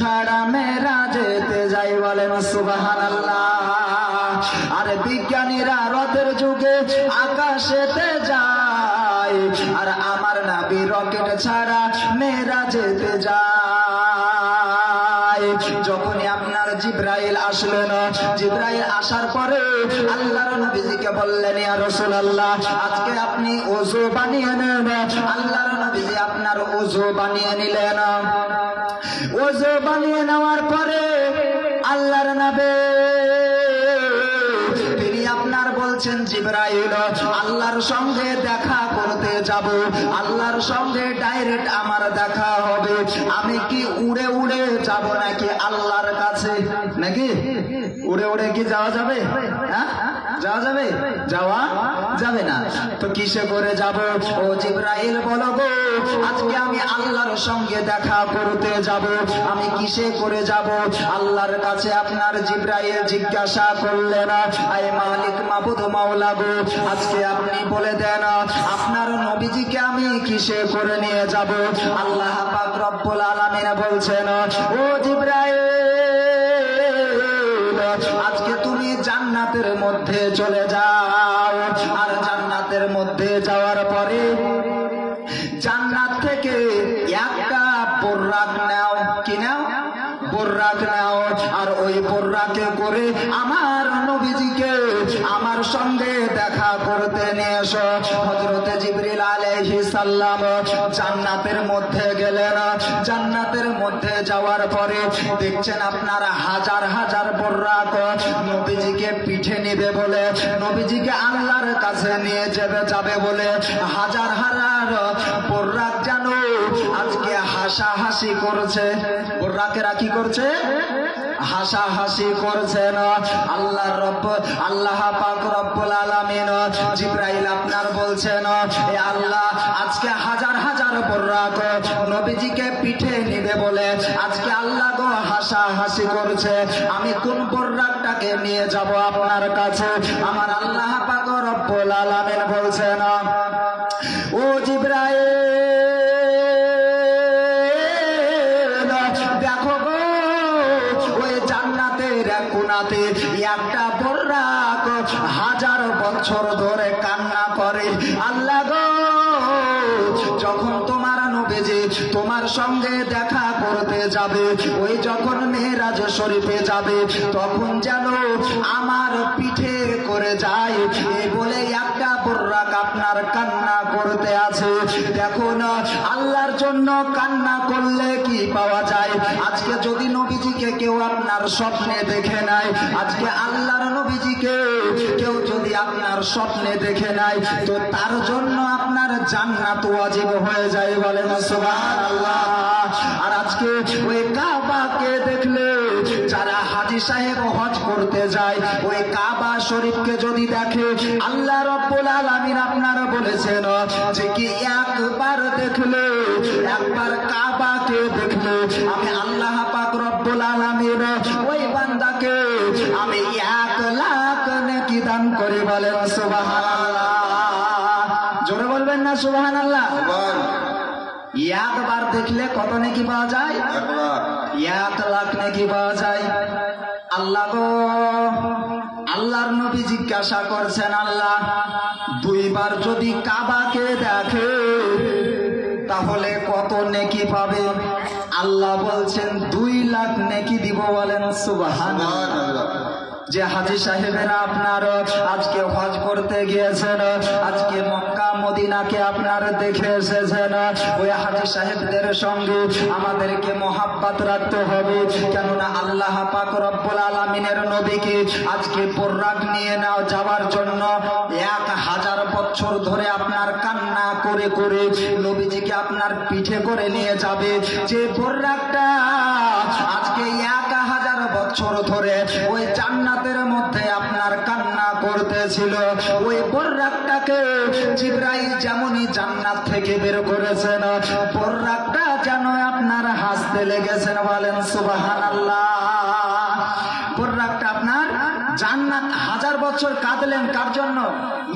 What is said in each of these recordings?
ছাড়া মেরাজেতে যাই, বলেন সুবহানাল্লাহ। আর বিজ্ঞানীরা রথের যুগে আকাশেতে যায়, আর আমার নবী রকেট ছাড়া মেরাজেতে যায়। যখনই আপনার জিবরাইল আসলেন, জিবরাইল আসার পরে আল্লাহর নবীজিকে বললেন, ইয়া রাসূলুল্লাহ, আজকে আপনি ওযু বানিয়ে নেন। আল্লাহর নবীজি আপনার ওযু বানিয়ে নিলেন। ওযু বানিয়ে নেওয়ার পরে আল্লাহর নবী তিনি আপনার বলছেন, জিবরাইল, আল্লাহর সঙ্গে দেখা করতে যাব, আল্লাহর সঙ্গে ডাইরেক্ট আমার দেখা হবে। আমি কি উড়ে উড়ে যাব নাকি আল্লাহর কাছে? নাকি উড়ে উড়ে কি যাওয়া যাবে? হ্যাঁ, যাওয়া যাবে? যাওয়া যাবে না। তো কিসে করে যাব? ও জিবরাইল বলো গো, আজকে আমি আল্লাহর সঙ্গে দেখা করতে যাব, আমি কিসে করে যাব? আল্লাহর কাছে আপনার জিবরাইল জিজ্ঞাসা করলেন, আয় মালিক মাবুদ মাওলা গো, আজকে আপনি বলে দেন আপনার নবীজিকে আমি কিসে করে নিয়ে যাব? আল্লাহ পাক রব্বুল আলামিন বলছেন, ও জিবরাইল, আজকে তুমি জান্নাতের মধ্যে চলে যাও। আর জান্নাতের মধ্যে যাওয়ার পরে জান্নাত থেকে একটা বোররাক নাও। কি নাও? বোররাক নাও। আর ওই বোররাকে করে আমার নবীজিকে আমার সঙ্গে দেখা করতে নিয়ে এসো। হযরতে জিবরিল আলাইহিস সালাম জান্নাতের মধ্যে গেলেন। জান্নাতের মধ্যে যাওয়ার পরে দেখছেন আপনার হাজার হাজার বোররাক নবীজিকে পিঠে নেবে বলে, নবীজিকে আল্লাহর কাছে নিয়ে যাবে বলে হাজার হাজার বোররাক যেন আজকে হাসাহাসি করছে। বোররাকেরা কি করছে? হাসাহাসি করছেন। আল্লাহ পাক রব্বুল আলামিন জিবরাইল আপনার বলছেন, এ আল্লাহ, আজকে হাজার হাজার বোররাক নবীজিকে পিঠে নিবে বলে আজকে আল্লাহ গো হাসাহাসি করছে। আমি কোন বোররাকটাকে নিয়ে যাব আপনার কাছে? আমার আল্লাহ পাক রব্বুল আলামিন বলছেন, ও জিবরাইল, দেখো গো, ওই জান্নাতের এক কোণাতে একটা বোররাক হাজার বছর ধরে কান্না করে, আল্লাহ গো, যখন তোমার নবীজি তোমার সঙ্গে দেখা করতে যাবে, ওই যখন মেরাজ শরীফে যাবে, তখন যেন আমার পিঠে করে যায়, এই বলে একটা বোররাক আপনার কান্না করতে আছে। দেখো না, আল্লাহর জন্য কান্না করলে কি পাওয়া যায়? আজকে যদি নবীজিকে কেউ আপনার স্বপ্নে দেখে নেয়, আজকে আল্লাহর নবীজিকে কেউ যদি আপনার স্বপ্নে দেখে নেয়, তো তার জন্য আপনার জান্নাত ওয়াজিব হয়ে যায়, বলেন সুবহানাল্লাহ। আর আজকে ওই কাবাকে দেখলে যারা হাজী সাহেব হজ করতে যায়, ওই কাবা শরীফকে যদি দেখে, আল্লাহ রব্বুল আলামিন আপনারা বলেছেন যে কি একবার দেখলে, একবার কাবাকে দেখলে আমি আল্লাহ পাক রব্বুল আলামিন ওই বান্দাকে আমি 1 লাখ নেকি দান করি, বলেন সুবহানাল্লাহ। জোরে বলবেন না সুবহানাল্লাহ? একবার দেখলে কত নেকি পাওয়া যায়? 1 লাখ নেকি পাওয়া যায়। আল্লাহ গো, আল্লাহর নবী জিজ্ঞাসা করছেন, আল্লাহ, 2 বার যদি কাবাকে দেখে তাহলে কত নেকি পাবে? আল্লাহ বলছেন 2 লাখ নেকি দিব, বলেন সুবহানাল্লাহ। যে হাজী সাহেবেরা আপনার আজকে হজ করতে গিয়েছেন, আজকে মক্কা মদিনাকে আপনার দেখে এসেছেন, ওই হাজী সাহেবদের সঙ্গে আমাদেরকে মহাব্বত রাখতে হবে। কেননা আল্লাহ পাক রব্বুল আলামিনের নবীকে আজকে বোররাক নিয়ে নাও যাওয়ার জন্য 1000 বছর ধরে আপনার কান্না করে করে নবীজিকে আপনার পিঠে করে নিয়ে যাবে। যে বোররাকটা আজকে 1000 বছর ধরে ওই জান্নাতের মধ্যে আপনার কান্না করতেছিল, ওই বোররাকটাকে জিবরাইল যেমনই জান্নাত থেকে বের করেছেন, বোররাকটা যেন আপনার হাসতে লেগেছেন, বলেন সুবহানাল্লাহ। বোররাকটা আপনার জান্নাত 1000 বছর কাঁদলেন কার জন্য?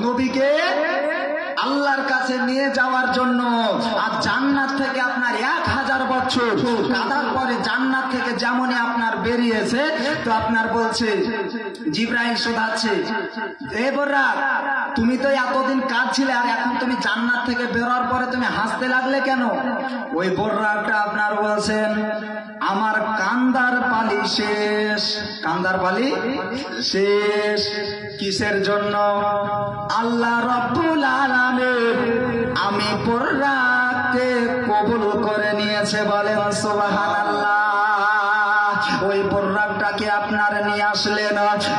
নবীকে আল্লাহর কাছে নিয়ে যাওয়ার জন্য। আর জান্নাত থেকে আপনার 1000 বছর কাঁদার পরে জান্নাত থেকে যেমনই আপনার বেরিয়েছে, তো আপনার বলছে জিবরাইল শোধাচ্ছে, এ বুররাক, তুমি তো এতদিন কাঁদছিলে আর এখন তুমি জান্নাত থেকে বেরোর পরে তুমি হাসতে লাগলে কেন? ওই বুররাকটা আপনার বলছেন, আমার কান্দার পালি শেষ। কান্দার পালি শেষ। কিসের জন্য? আল্লাহ রাব্বুল আলামিন আমি বুররাককে কবুল করে নিয়েছে। বলেন সুবহানাল্লাহ। ওই বুররাকটাকে আপনার নিয়ে আসলেন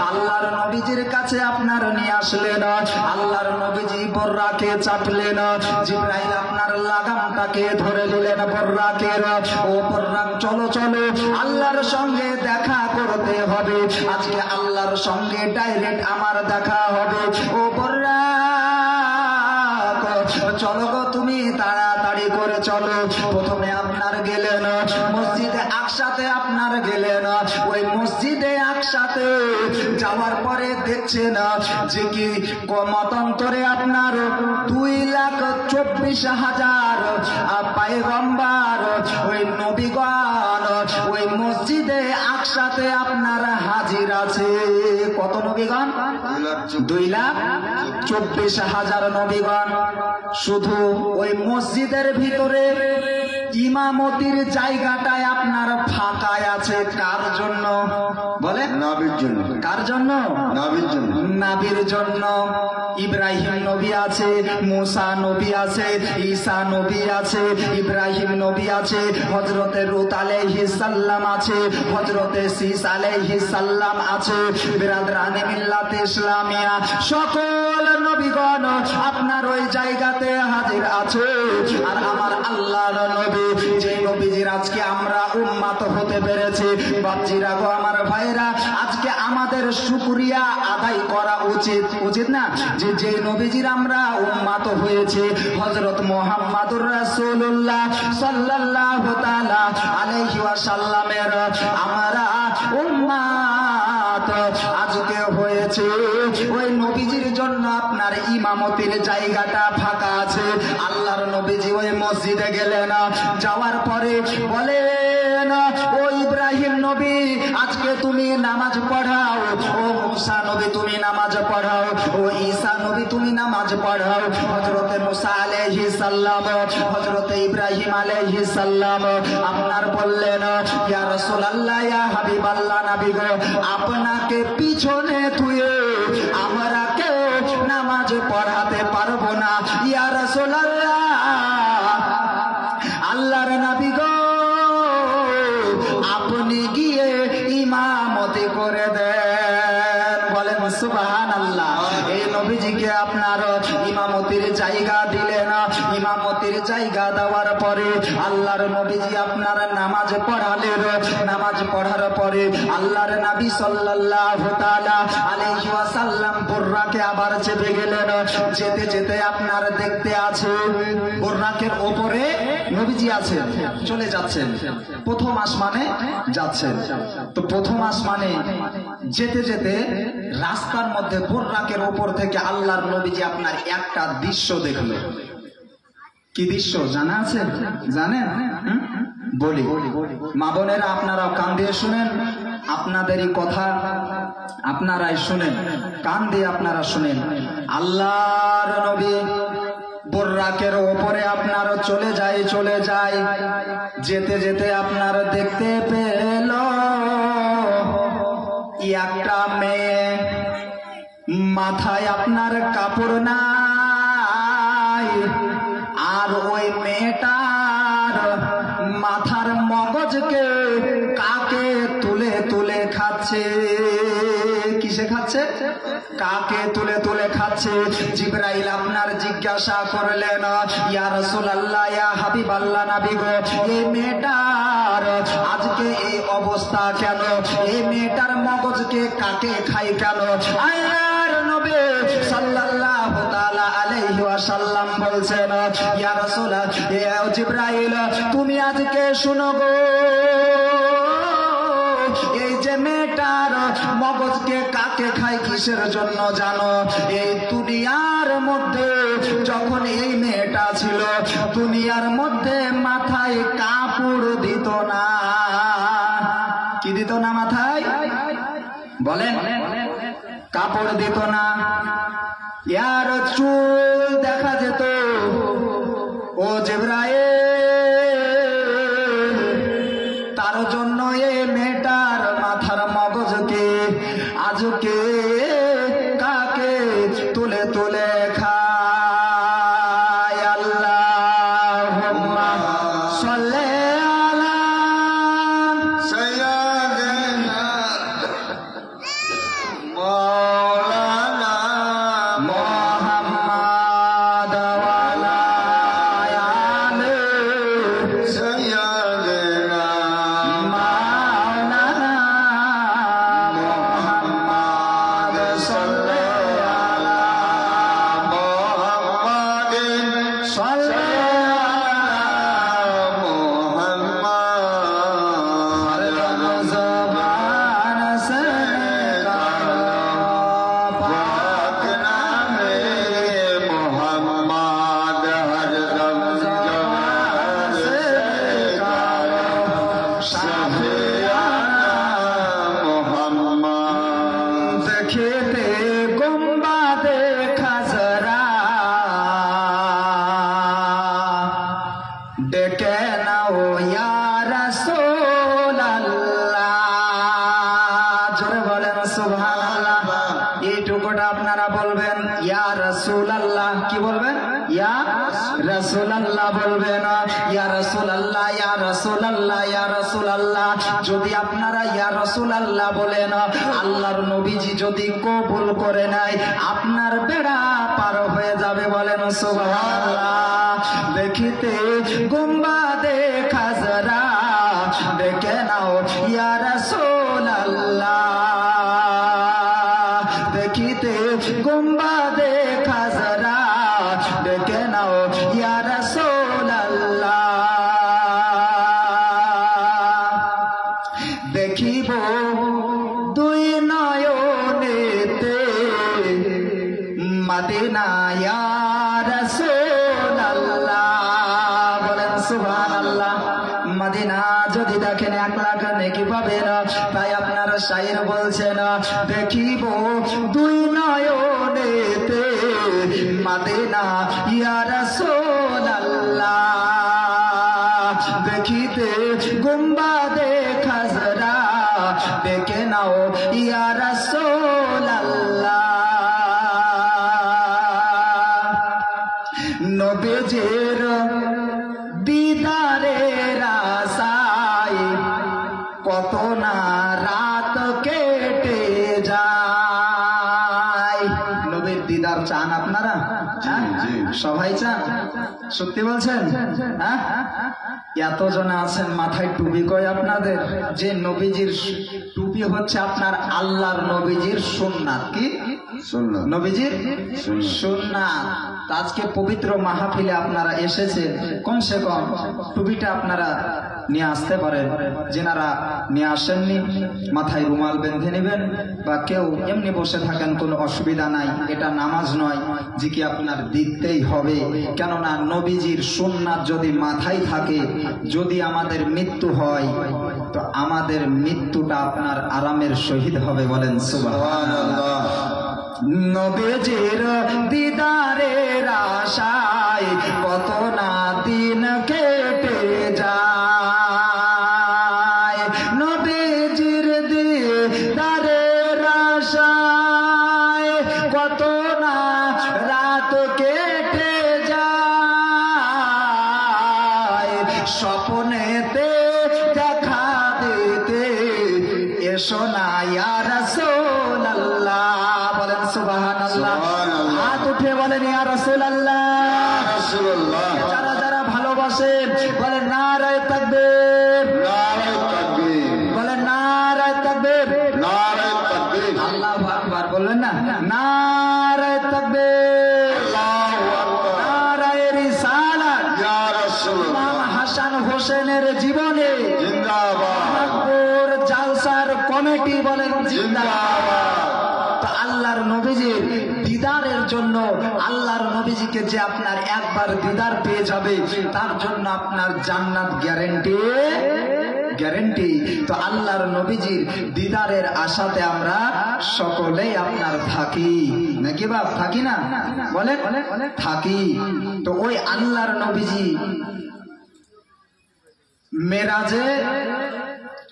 আল্লাহর নবীজির কাছে, আপনার নিয়ে আসলেন। আল্লাহর নবীজি বুররাকে চাপলেন। জিবরাইল আপনার লাগামটাকে ধরে নিলেন বুররাকের। ও বুররাক, চলো চলো, আল্লাহর সঙ্গে দেখা করতে হবে আজকে, আল্লাহর সঙ্গে ডাইরেক্ট আমার দেখা হবে। ও বুররাক, চলো গো, তুমি তাড়াতাড়ি করে চলো। প্রথমে আপনার গেলেন মসজিদে আকসাতে, আপনার গেলেন। ওই মসজিদে আকসাতে যাওয়ার পরে দেখছেন যে কি মতান্তরে আপনার 2,24,000 পয়গম্বর, ওই নবীগণ ওই মসজিদে আকসাতে আপনার হাজির আছে। কত নবীগণ? 2,24,000 নবীগণ। শুধু ওই মসজিদের ভিতরে ইমামতির জায়গাটায় আপনার ফাঁকায় আছে। কার জন্য? বলে নবীর জন্য। কার জন্য? নবীর জন্য। নবীর জন্য। ইব্রাহিম নবী আছে, মুসা নবী আছে, ঈসা নবী আছে, ইব্রাহিম নবী আছে, হযরতে লূত আলাইহিস সালাম আছে, হযরতে শীস আলাইহিস সালাম আছে। বিরাদরানে মিল্লাতে ইসলামিয়া সকল নবীগণ আপনার ওই জায়গাতে হাজির আছে। আর আমার আল্লাহর নবী, যে নবীজির আজকে আমরা উম্মত হতে পেরেছি, বাপজিরা গো, আমার ভাইরা, আজকে আমাদের শুকরিয়া আদায় করা উচিত, উচিত না? যে নবীজির আমরা উম্মত হয়েছে, হযরত মুহাম্মাদুর রাসূলুল্লাহ সাল্লাল্লাহু তাআলা আলাইহি ওয়াসাল্লামের আমরা উম্মত আজকে হয়েছে। ওই নবীজির জন্য আপনার ইমামতির জায়গাটা ফাঁকা আছে। আল্লাহর নবীজি ওই মসজিদে গেলেন। যাওয়ার পরে বলেন, ও ইব্রাহিম নবী, আজকে তুমি নামাজ পড়াও। ও মুসা নবী, তুমি নামাজ পড়াও। ও ঈসা নবী, তুমি নামাজ পড়াও। হযরতে মুসা আলাইহিস সালাম, হযরতে ইব্রাহিম আলাইহিস সালাম আপনার বললেন, ইয়া রাসূলুল্লাহ, ইয়া হাবিবাল্লাহ, নবী গো, আপনাকে পিছনে থুয়ে আমরা কেউ নামাজ পড়াতে পারবো না। ইয়া রাসূলুল্লাহ, আল্লাহর নবী গো, আপনি গিয়ে ইমামতি করে দেন। বলেন সুবহানাল্লাহ। এই নবীজিকে আপনার ইমামতির জায়গা দিলেন। ইমামতির জায়গা দেওয়ার পরে আল্লাহর নবীজি আপনার নামাজ পড়ালেন। নামাজ পড়ার পরে আল্লাহর নবী সাল্লাল্লাহু তাআলা আলাইহি ওয়াসাল্লাম বুররাকে আবার চেপে গেলেন। যেতে যেতে আপনার দেখতে আছে বুররাকের উপরে নবীজি আছেন, চলে যাচ্ছেন, প্রথম আসমানে যাচ্ছেন। তো প্রথম আসমানে যেতে যেতে রাস্তার মধ্যে বুররাকের উপর থেকে আল্লাহর নবীজি আপনার একটা দৃশ্য দেখলো। কি দৃশ্য জানা আছে? জানেন? বলি, মা বোনেরা আপনারাও কান দিয়ে শুনেন, আপনাদেরই কথা আপনারাই শুনেন, কান দিয়ে আপনারা শুনেন। আল্লাহর নবী বুররাকের ওপরে আপনার চলে যায়, যেতে যেতে আপনার দেখতে পেল একটা মেয়ে, মাথায় আপনার কাপড় নাই, আর ওই মেয়েটার মাথার মগজকে কাকে তুলে তুলে খাচ্ছে। কিসে খাচ্ছে? কাকে তুলে তুলে খাচ্ছে। জিবরাইল আপনার জিজ্ঞাসা করলেন, ইয়া রাসূলুল্লাহ, ইয়া হাবিবাল্লাহ, নবী গো, এই মেয়েটার আজকে এই অবস্থা কেন? এই মেয়েটার মগজকে কাকে খাই কেন? আল্লাহর নবী সাল্লাল্লাহু তাআলা আলাইহি ওয়াসাল্লাম বলছেন, ইয়া রাসূলুল্লাহ, ইয়া জিবরাইল, তুমি আজকে শুনো গো, এই যে মেয়েটার মগজকে কাকে খায় কিসের জন্য জানো? এই দুনিয়ার মধ্যে যখন এই মেয়েটা ছিল, দুনিয়ার মধ্যে মাথায় কাপড় দিত না। কি দিত না মাথায়? বলেন। কাপড় দিত না। ইয়ার চুল দেখা যেত। ও জিবরাইল, তার জন্য এই মেয়েটার মাথার মগজকে আজকে কাকে তুলে তুলে খায়। আল্লাহুম্মা সাল্লি আলা সাইয়্যিদিনা মাওলানা মুহাম্মদ ওয়া আলা আলি সাইয়্যিদিনা মাওলানা মুহাম্মদ সাল্লি আলা মুহাম্মাদিন সাল্লি আলা মুহাম্মদ জবান সে পাক নামে মুহাম্মদ হরদম জবান সে শাফিয়ানা মুহাম্মদ। খেতে গুম্বাদে খাজরা ডেকে নাও ইয়া রাসূলুল্লাহ। জোরে বলেন সুবহানাল্লাহ। এইটুকুটা আপনারা বলবেন ইয়া রাসূলুল্লাহ। কি বলবেন? ইয়া রাসূলুল্লাহ বলবেন। ইয়া রাসূলুল্লাহ, ইয়া রাসূলুল্লাহ, ইয়া রাসূলুল্লাহ। যদি আপনারা ইয়া রাসূলুল্লাহ বলেন, আল্লাহর নবীজি যদি কবুল করে নেয়, আপনার বেড়া পার হয়ে যাবে। বলেন সুবহানাল্লাহ। দেখিতে গুম্বাদে খাজরা ডেকে নাও ইয়া রাসূলুল্লাহ। দেখিতে গুম্বাদে খাজরা ডেকে নাও ইয়া রাসূলুল্লাহ। দেখিব দুই নয়নেতে মদিনা ইয়া রাসূলুল্লাহ। বলেন সুবহানাল্লাহ। মদিনা যদি দেখেন 1 লাখ নেকি পাবেন। তাই আপনার শায়ের বলছেন, দেখিব দুই নয়নেতে মদিনা ইয়া রাসূলুল্লাহ। দেখিতে গুম্বাদে খাজরা ডেকে নাও ইয়া রাসূলুল্লাহ। নবীজির দিদারের আশায় কত না রাত কেটে যায়। নবীর দিদার চান আপনারা? সবাই চান? সত্যি বলছেন? হ্যাঁ, এতজন আছেন মাথায় টুপি কয় আপনাদের। যে নবীজির টুপি হচ্ছে আপনার আল্লাহর নবীজির সুন্নাত। কি সুন্নাত? নবীজির সুন্নাত। আজকে পবিত্র মাহফিলে আপনারা এসেছেন, কমসে কম টুপিটা আপনারা নিয়ে আসতে পারেন। যেনারা নিয়ে আসেননি, মাথায় রুমাল বেঁধে নেবেন, বা কেউ এমনি বসে থাকেন, কোনো অসুবিধা নাই। এটা নামাজ নয় যে কি আপনার দিতেই হবে। কেননা নবীজির সুন্নাত যদি মাথায় থাকে, যদি আমাদের মৃত্যু হয়, তো আমাদের মৃত্যুটা আপনার আরামের সহিত হবে। বলেন সুবহানাল্লাহ। নবীজির দিদারের আশায় কত না দিন কেটে যায়। নবীজির দিদারের আশায় কত না রাত কেটে যায়। স্বপ্নেতে দেখা দিতে এসো না ইয়া রাসূলুল্লাহ। বলেন সুবহানাল্লাহ। হাত উঠে বলেন ইয়া রাসূলুল্লাহ। যারা যারা ভালোবাসে বলেন নারায়ে তাকবীর। বলেন নারায়ে তাকবীর। আল্লাহু আকবার। বলবেন না? নারায়ে তাকবীর। নারায়ে রিসালাত। ইমাম হাসান হোসেনের জীবনে জিন্দাবাদ। জালসার কমিটি বলেন জিন্দাবাদ। তো আল্লাহর নবীজির দিদারের জন্য, আল্লাহর নবীজিকে যে আপনার একবার দিদার পেয়ে যাবে তার জন্য আপনার জান্নাত গ্যারান্টি গ্যারান্টি। তো আল্লাহর নবীজির দিদারের আশাতে আমরা সকলেই আপনার থাকি নাকি বাপ, থাকি না বলেন? থাকি। তো ওই আল্লাহর নবীজি মেরাজে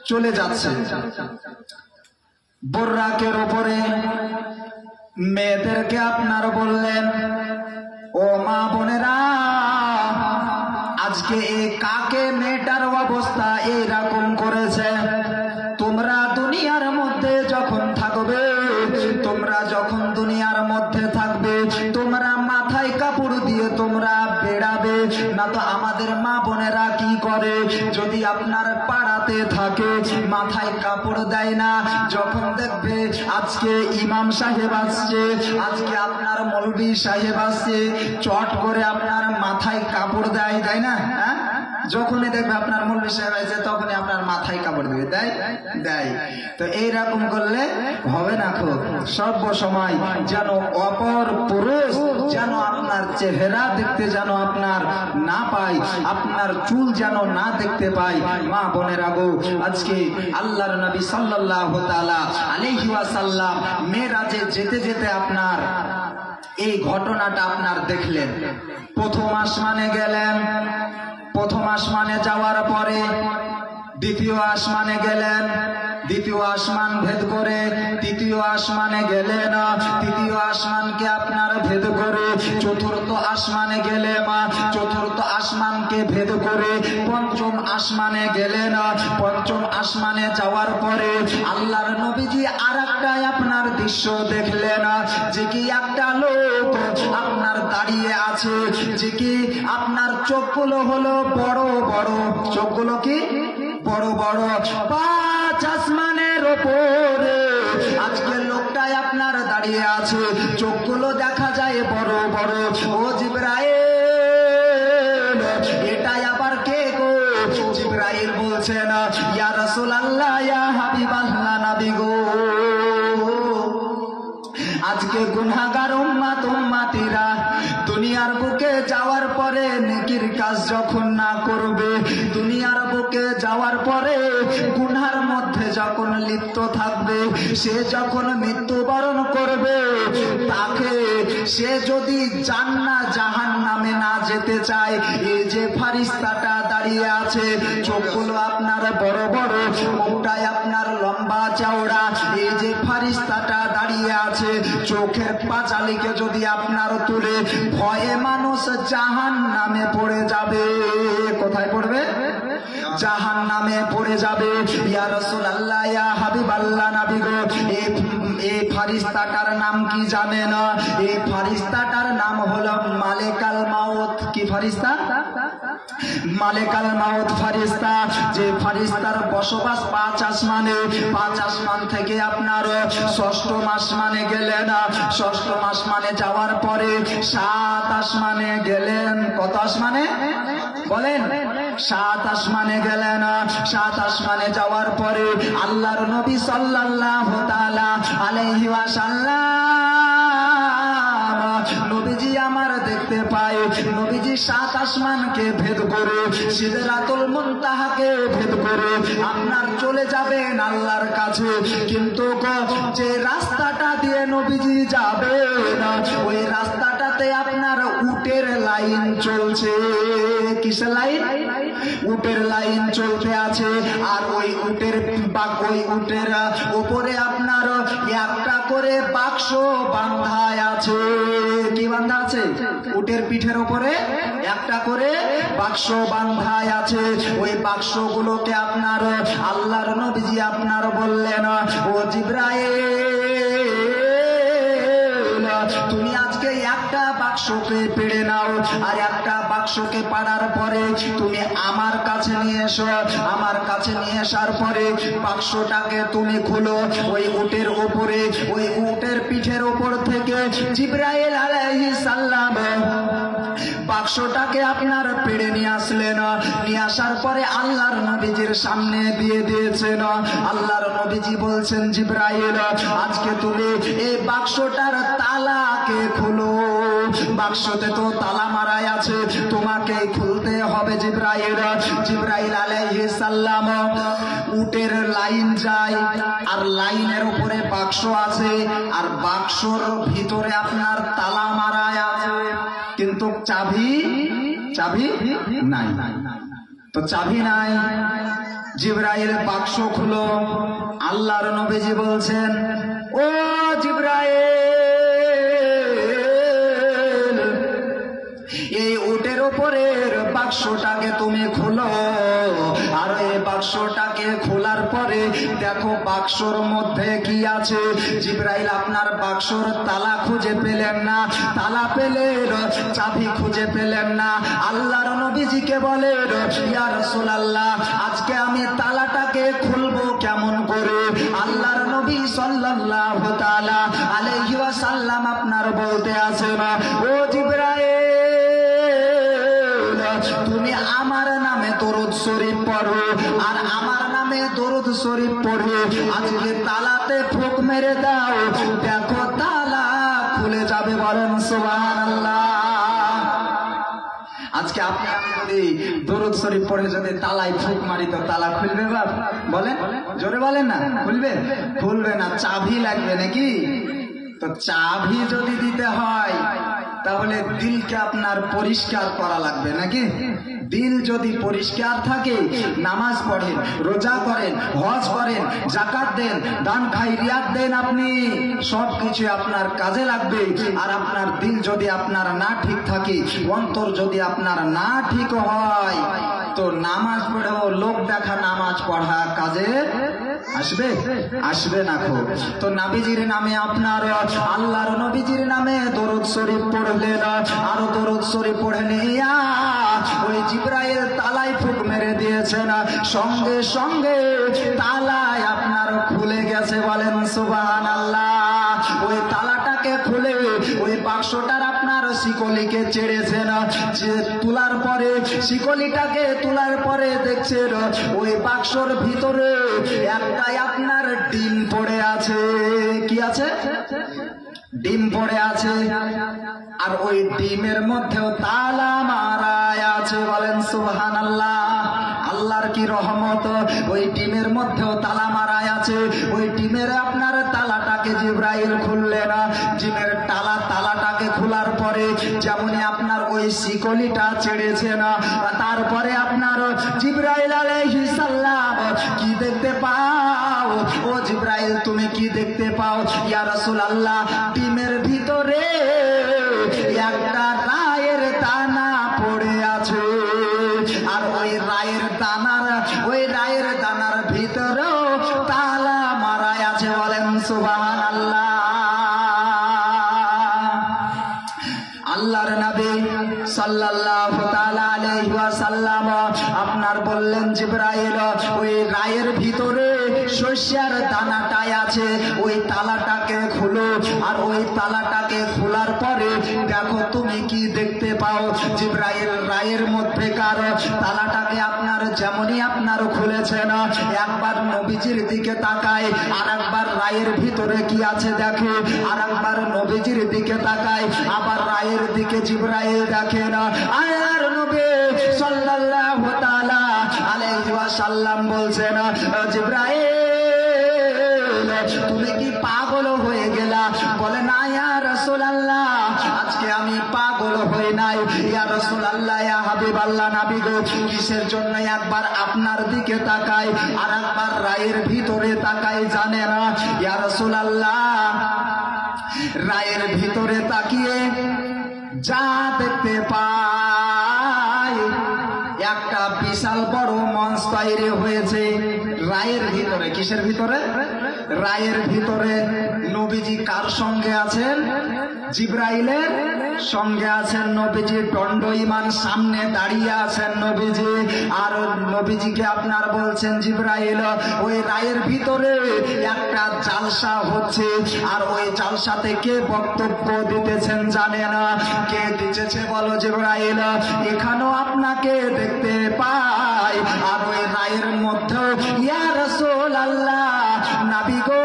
চলে যাচ্ছে, বুররাকের উপরে মেয়েদেরকে আপনার বললেন, ও মা বোনেরা, আজকে এই কাকে মেয়েটার অবস্থা এইরকম করেছে। তোমরা দুনিয়ার মধ্যে যখন থাকবে, তোমরা যখন দুনিয়ার মধ্যে থাকবে, তোমরা মাথায় কাপড় দিয়ে তোমরা বেড়াবে না। তো আমাদের মা বোনেরা কি করে, যদি আপনার পাড়াতে থাকে মাথায় কাপড় দেয় না, যখন দেখবে আজকে ইমাম সাহেব আসছে, আজকে আপনার মৌলভী সাহেব আসছে, চট করে আপনার মাথায় কাপড় দেয়, দেয় না? হ্যাঁ, যখনই দেখবে আপনার মৌলভী সাহেব আছে তখনই আপনার মাথায় কাপড় দিবে, দেয় দেয়। তো এইরকম করলে হবে না। খুব সর্ব সময় যেন অপর পুরুষ যেন আপনার চেহারা দেখতে যেন আপনার না পাই, আপনার চুল যেন না দেখতে পাই। মা বোনেরা গো, আজকে আল্লাহর নবী সাল্লাল্লাহু তাআলা আলাইহি ওয়াসাল্লাম মেরাজে যেতে যেতে আপনার এই ঘটনাটা আপনার দেখলেন। প্রথম আসমানে গেলেন, প্রথম আসমানে যাওয়ার পরে দ্বিতীয় আসমানে গেলেন, দ্বিতীয় আসমান ভেদ করে তৃতীয় আসমানে গেলেন, তৃতীয় আসমানকে আপনার ভেদ করে চতুর্থ আসমানে গেলেন, চতুর্থ আসমানকে ভেদ করে পঞ্চম আসমানে গেলেন। পঞ্চম আসমানে যাওয়ার পরে আল্লাহর নবীজি আরেকটা আপনার দৃশ্য দেখলেন, যে কি একটা লোক আপনার দাঁড়িয়ে আছে, যে কি আপনার চোখগুলো হলো বড় বড়, চোখগুলো কি বড় বড়, পাঁচ আসমানের ওপরে আজকে লোকটাই আপনার দাঁড়িয়ে আছে, চোখগুলো দেখা যায় বড় বড়। ও জিবরাইল, এটাই আবার কে গো? জিবরাইল বলছেন, ইয়া রাসূলুল্লাহ, ইয়া হাবিবাল্লাহ, নবী গো, আজকে গুনাহগার উম্মত উম্মতিরা দুনিয়ার বুকে যাওয়ার পরে নেকির কাজ যখন না করবে, দুনিয়ার বুকে যাওয়ার পরে গুনার মধ্যে যখন লিপ্ত থাকবে, সে যখন মৃত্যুবরণ করবে, তাকে সে যদি জান্নাত জাহান্নামে না যেতে চায়, এই যে ফারিস্তাটা দাঁড়িয়ে আছে, চোখগুলো আপনার বড় বড়, মুখটাই আপনার লম্বা চওড়া, এই যে ফারিস্তাটা দাঁড়িয়ে আছে, চোখের পাঁচালিকে যদি আপনার তুলে, ভয়ে মানুষ জাহান্নামে পড়ে যাবে। কোথায় পড়বে? জাহান্নামে পড়ে যাবে। ইয়া রাসূলুল্লাহ, ইয়া হাবিবাল্লাহ, নবী গো, এই ফারিস্তাটার নাম কি জানেন? এই ফারিস্তাটার নাম হলো মালেকাল মাউত। কি ফারিস্তা? মালেকাল মাউত ফারিস্তা। যে ফারিস্তার বসবাস পাঁচ আসমানে, পাঁচ আসমান থেকে আপনার ষষ্ঠম আসমানে গেলেন, ষষ্ঠম আসমানে যাওয়ার পরে সাত আসমানে গেলেন। কত আসমানে বলেন? সাত আসমানে গেলেন। সাত আসমানে যাওয়ার পরে আল্লাহর নবী সাল্লাল্লাহু তাআলা আলাইহি ওয়াসাল্লাম নবীজি আমার দেখতে পায়, নবীজি সাত আসমানকে ভেদ করে সিদরাতুল মুনতাহাকে ভেদ করে আপনার চলে যাবেন আল্লাহর কাছে। কিন্তু যে রাস্তাটা দিয়ে নবীজি যাবেন, ওই রাস্তাটাতে আপনার উটের লাইন চলছে। কিসের লাইন? উটের লাইন চলতে আছে। আর ওই উটের উপরে আপনার একটা করে বাক্স বাঁধা আছে। কি বাঁধা আছে? উটের পিঠের উপরে একটা করে বাক্স বাঁধা আছে। ওই বাক্সগুলোকে আপনার আল্লাহর নবীজি আপনার বললেন, ও জিবরাইল, তুমি আজকে একটা বাক্সকে পেড়ে নাও আর একটা বাক্সকে পাড়ার পরে তুমি আমার কাছে নিয়ে এসো। আমার কাছে নিয়ে আসার পরে বাক্সটাকে তুমি খুলো। ওই উটের উপরে, ওই উটের পিঠের উপর থেকে জিবরাইল আলাইহিস সালাম বাক্সটাকে আপনার পেড়ে নিয়ে আসলেন। নিয়ে আসার পরে আল্লাহর নবীজির সামনে দিয়ে দিয়েছেন। আল্লাহর নবীজি বলছেন, জিবরাইল আজকে তুমি এই বাক্সটার তালাকে খুলো। বাক্সতে তো তালা মারাই আছে, তোমাকে খুলতে হবে জিবরাইল। জিবরাইল আলাইহিস সালাম উটের লাইন যায়, আর লাইনের উপরে বাক্স আছে, আর বাক্সর ভিতরে আপনার তালা মারাই আছে, কিন্তু চাবি নাই। তো চাবি নাই। জিবরাইল বাক্স খুলো। আল্লাহর নবীজি বলছেন, ও জিবরাইল, এই উটের উপরের বাক্সটাকে তুমি খুলো। আর এই বাক্সটাকে খোলার পরে দেখো বাক্সর মধ্যে কি আছে। জিবরাইল আপনার বাক্সর তালা খুঁজে পেলেন না, তালা পেলেন, চাবি খুঁজে পেলেন না। আল্লাহর নবীজিকে বলেন, ইয়া রাসূলুল্লাহ, আজকে আমি তালাটাকে খুলবো কেমন করে? আল্লাহর নবী সাল্লাল্লাহু তাআলা আলাইহি ওয়াসাল্লাম আপনার বলতে আছেন, ও জিবরাইল, তুমি আমার নামে দরুদ শরীফ পড়ো, আর আমার নামে দরুদ শরীফ পড়ো। আজকে তালাতে ফুঁক মেরে দাও, দেখো তালা খুলে যাবে। বলেন সুবহানাল্লাহ। আজকে আপনি আমি যদি দরুদ শরীফ পড়ে যদি তালায় ফুঁক মারি তো তালা খুলবে? বাপ বলেন, জোরে বলেন না, খুলবে না। চাবি লাগবে নাকি? তো চাবি যদি দিতে হয় তাহলে দিলকে আপনার পরিষ্কার করা লাগবে নাকি? দিল যদি পরিষ্কার থাকে, নামাজ পড়েন, রোজা করেন, হজ করেন, যাকাত দেন, দান খায়রিয়াত দেন, আপনি সবকিছু আপনার কাজে লাগবে। আর আপনার দিল যদি আপনার না ঠিক থাকে, অন্তর যদি আপনার না ঠিক হয়, তো নামাজ পড়েও লোক দেখা নামাজ পড়া কাজে আসবে না। খুব তো নবীজির নামে আপনার, আল্লাহর নবীজির নামে দরুদ শরীফ পড়লেন, আরো দরুদ শরীফ পড়ে নিয়া ওই জিবরাইল তালায় ফুঁক মেরে দিয়েছেন, সঙ্গে সঙ্গে তালায় আপনার খুলে গেছে। বলেন সুবহানাল্লাহ। ওই তালাটাকে খুলে ওই বাক্সটার আপনার শিকলিকে ছেড়েছেন, যে তোলার পরে শিকলিটাকে তোলার পরে দেখছেন ওই বাক্সর ভিতরে একটাই আপনার ডিম পড়ে আছে। কি আছে? ডিম পড়ে আছে। আর ওই ডিমের মধ্যেও তালা মারায় আছে। বলেন সুবহানাল্লাহ। আল্লাহর কি রহমত, ওই ডিমের মধ্যেও তালা মারায় আছে। ওই ডিমের আপনার তালাটাকে জিবরাইল খুললেন। ডিমের তালাটাকে খোলার পরে যেমনই আপনার ওই শিকলিটা ছেড়েছে না, তারপরে আপনার জিবরাইল আলাইহিস সালাম কি দেখতে পাও? ও জিবরাইল, তুমি কি দেখতে পাও? ইয়া রাসূলুল্লাহ, ডিমের ভিতরে একটা রায়ের দানা পড়ে আছে, আর ওই রায়ের দানার ভিতরেও তালা মারায় আছে। বলেন সুবহানাল্লাহ। আল্লাহর নবী সাল্লাল্লাহু তাআলা আলাইহি ওয়াসাল্লাম আপনার বললেন, জিবরাইল, ওই রায়ের ভিতরে শস্যের দানাটাই আছে, ওই তালাটাকে খুলো। আর ওই তালাটাকে খোলার পরে দেখো তুমি কি দেখতে পাও। জিবরাইল রায়ের মধ্যেকার তালাটাকে আপনার যেমনই আপনার খুলেছেন, একবার নবীজির দিকে তাকায়, আর একবার রায়ের ভিতরে কি আছে দেখে, আর একবার নবীজির দিকে তাকায়, আবার রায়ের দিকে জিবরাইল দেখেন। আল্লাহর নবী সাল্লাল্লাহু তাআলা আলাইহি ওয়াসাল্লাম বলছেন, জিবরাইল, তুমি কি পাগল হয়ে গেলা? বলে, না ইয়া রাসূলুল্লাহ, আজকে আমি পাগল হই নাই। ইয়া রাসূলুল্লাহ, ইয়া হাবিবাল্লাহ, নবী গো, কিসের জন্য একবার আপনার দিকে তাকাই আর একবার রায়ের ভিতরে তাকাই জানে না? ইয়া রাসূলুল্লাহ, রায়ের ভিতরে তাকিয়ে যা দেখতে পাই, একটা বিশাল বড় মঞ্চ তৈরি হয়েছে রায়ের ভিতরে। ভিতরে। কিসের ভিতরে? রায়ের ভিতরে। নবীজি কার সঙ্গে আছেন? জিবরাইলের সঙ্গে আছেন নবীজি। দণ্ড ইমান সামনে দাঁড়িয়ে আছেন নবীজি, আর নবীজিকে আপনার বলছেন জিবরাইল ওই রায়ের ভিতরে একটা জালসা হচ্ছে, আর ওই জালসাতে কে বক্তব্য দিতেছেন জানে না। কে দিতেছে বলো জিবরাইল? এখানেও আপনাকে দেখতে পাই, আর ওই রায়ের মধ্যে ইয়া রাসূলুল্লাহ নবী গো,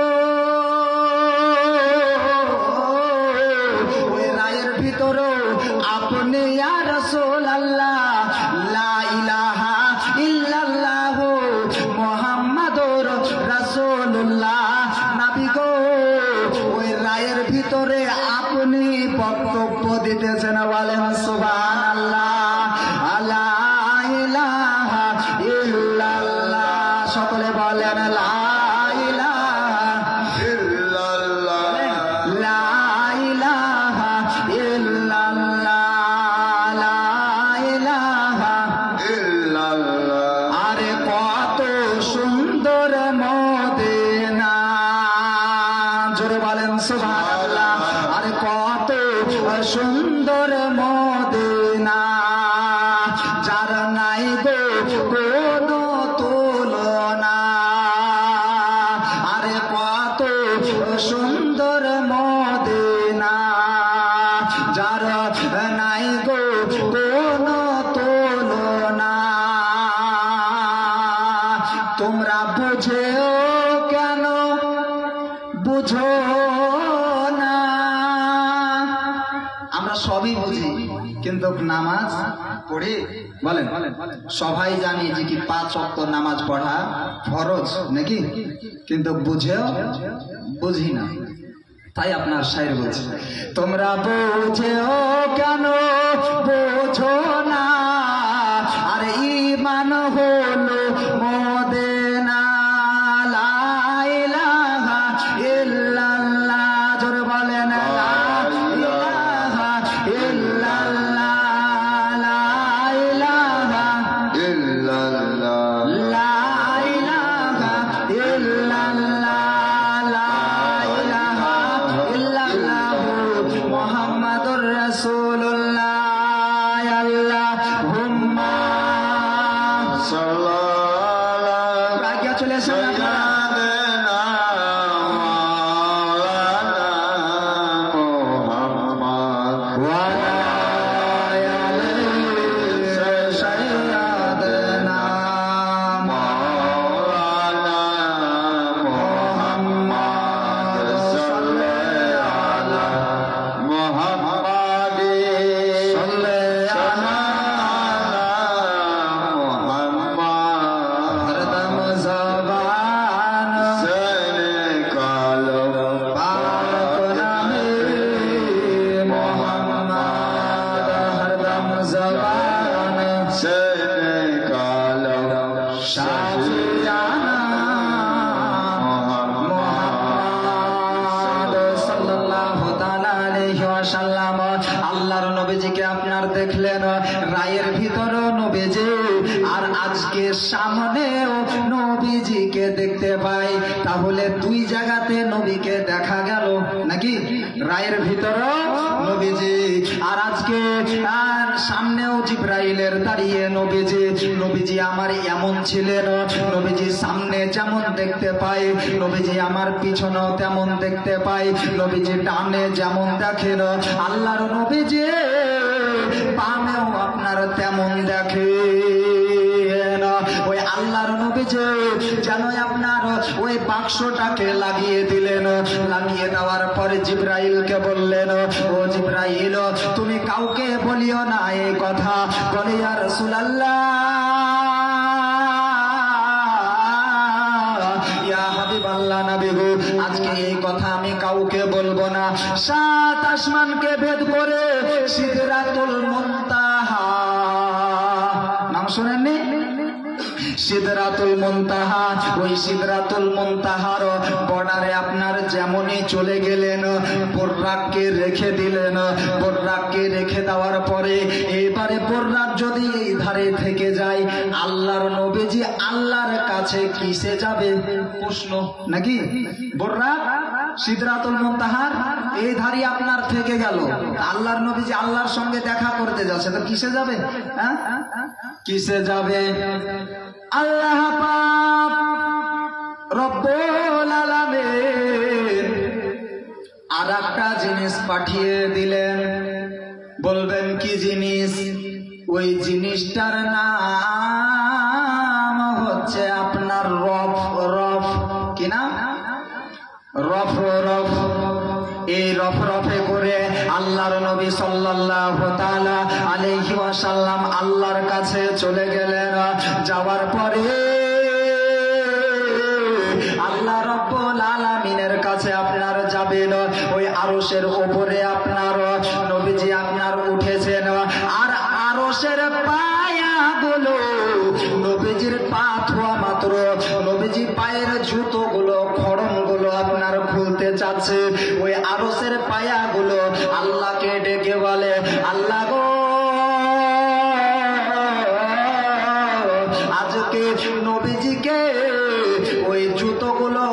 ওই রায়ের ভিতরে আপনি ইয়া রাসূলুল্লাহ লা ইলাহা ইল্লাল্লাহ মুহাম্মাদুর রাসূলুল্লাহ নবী গো, ওই রায়ের ভিতরে আপনি বক্তব্য দিতেছেন। বলেন সুবহানাল্লাহ। লা ইলাহা ইল্লাল্লাহ। সকলে বলেন লা ইলাহা ইল্লাল্লাহ, লা ইলাহা ইল্লাল্লাহ, লা ইলাহা ইল্লাল্লাহ। আরে কত সুন্দর মদিনা, জোরে বলেন সুবহানাল্লাহ। আরে কত সুন্দর মদিনা, যার নাই গো কোনো তুলনা। আরে কত সুন্দর মদিনা, যার নাই গো কোনো তুলনা। তোমরা বুঝেও কেন বুঝো না? আমরা সবই বুঝি কিন্তু নামাজ পড়ি। বলেন সবাই জানি যে কি 5 ওয়াক্ত নামাজ পড়া ফরজ নাকি, কিন্তু বুঝেও বুঝি না। তাই আপনার শায়ের বলছে তোমরা বুঝেও কেন বুঝো না, আর ঈমান হলো মদিনা। লা ইলাহা ইল্লাল্লাহ, জোরে বলেন লা ইলাহা ইল্লাল্লাহ, লা ইলাহা ইল্লাল্লাহ, লা ইলাহা ইল্লাল্লাহ, লা ইলাহা ইল্লাল্লাহ মুহাম্মাদুর রাসূলুল্লাহ। আল্লাহুম্মা সাল্লাল্লাহু আগে চলে আসেন আপনারা। আল্লাহর নবীজিকে আপনার দেখলেন রায়ের ভিতরে নবীজি, আর আজকে সামনেও নবীজিকে দেখতে পাই। তাহলে দুই জায়গাতে নবীকে দেখা গেল নাকি? রায়ের ভিতরে নবীজি, আর আজকে আর সামনেও জিবরাইলের দাঁড়িয়ে নবীজি। নবীজি আমার এমন ছিলেন, নবীজি সামনে যেমন দেখতে পাই, নবীজি আমার পিছনেও তেমন দেখতে পাই। নবীজি ডানে যেমন দেখেন, আল্লাহর নবীজি বামেও আপনার তেমন দেখেন। ওই আল্লাহর নবীজি যেন আপনার ওই বাক্সটাকে লাগিয়ে দিলেন। লাগিয়ে দেওয়ার পরে জিবরাইলকে বললেন, ও জিবরাইল তুমি কাউকে বলিও না এই কথা। বলে ইয়া রাসূলুল্লাহ, ইয়া হাবিবাল্লাহ নবী গো, আজকে এই কথা আমি কাউকে বলবো না। 7 আসমানকে ভেদ করে সিদরাতুল মুনতাহা, নাম শুনেননি? সিদরাতুল মুনতাহা, ওই সিদরাতুল মুনতাহার বর্ডারে আপনার যেমনই চলে গেলেন, বোররাককে রেখে দিলেন। বোররাককে রেখে দেওয়ার পরে এবারে বোররাক যদি এই ধারে থেকে যায়, আল্লাহর নবীজি আল্লাহর কাছে কিসে যাবে? প্রশ্ন নাকি? বোররাক সিদরাতুল মুনতাহার এই ধারে আপনার থেকে গেল, আল্লাহর নবীজি আল্লাহর সঙ্গে দেখা করতে যাচ্ছে, তো কিসে যাবে? হ্যাঁ, কিসে যাবে? আল্লাহ পাক রব্বুল আলামিন আর একটা জিনিস পাঠিয়ে দিলেন। বলবেন কি জিনিস? ওই জিনিসটার নাম হচ্ছে আপনার রফ। রফ কি না? রফ। রফ। এই রফ রফে করে আল্লাহর নবী সাল্লাল্লাহু তাআলা আলাইহি ওয়াসাল্লাম আল্লাহর কাছে চলে গেলেন। যাওয়ার পরে আল্লাহ রাব্বুল আলামিনের কাছে আপনার যাবেন, ওই আরশের উপরে আপনার নবীজি আপনার উঠেছেন। আর আরশের পায়াগুলো নবীজির পা ধোয়া মাত্র নবীজি পায়ের জুতোগুলো খড়মগুলো আপনার খুলতে চাচ্ছে। ওই আরশের পায়াগুলো আল্লাহকে ডেকে বলে, আল্লাহ গো, আজকে নবীজিকে ওই জুতোগুলো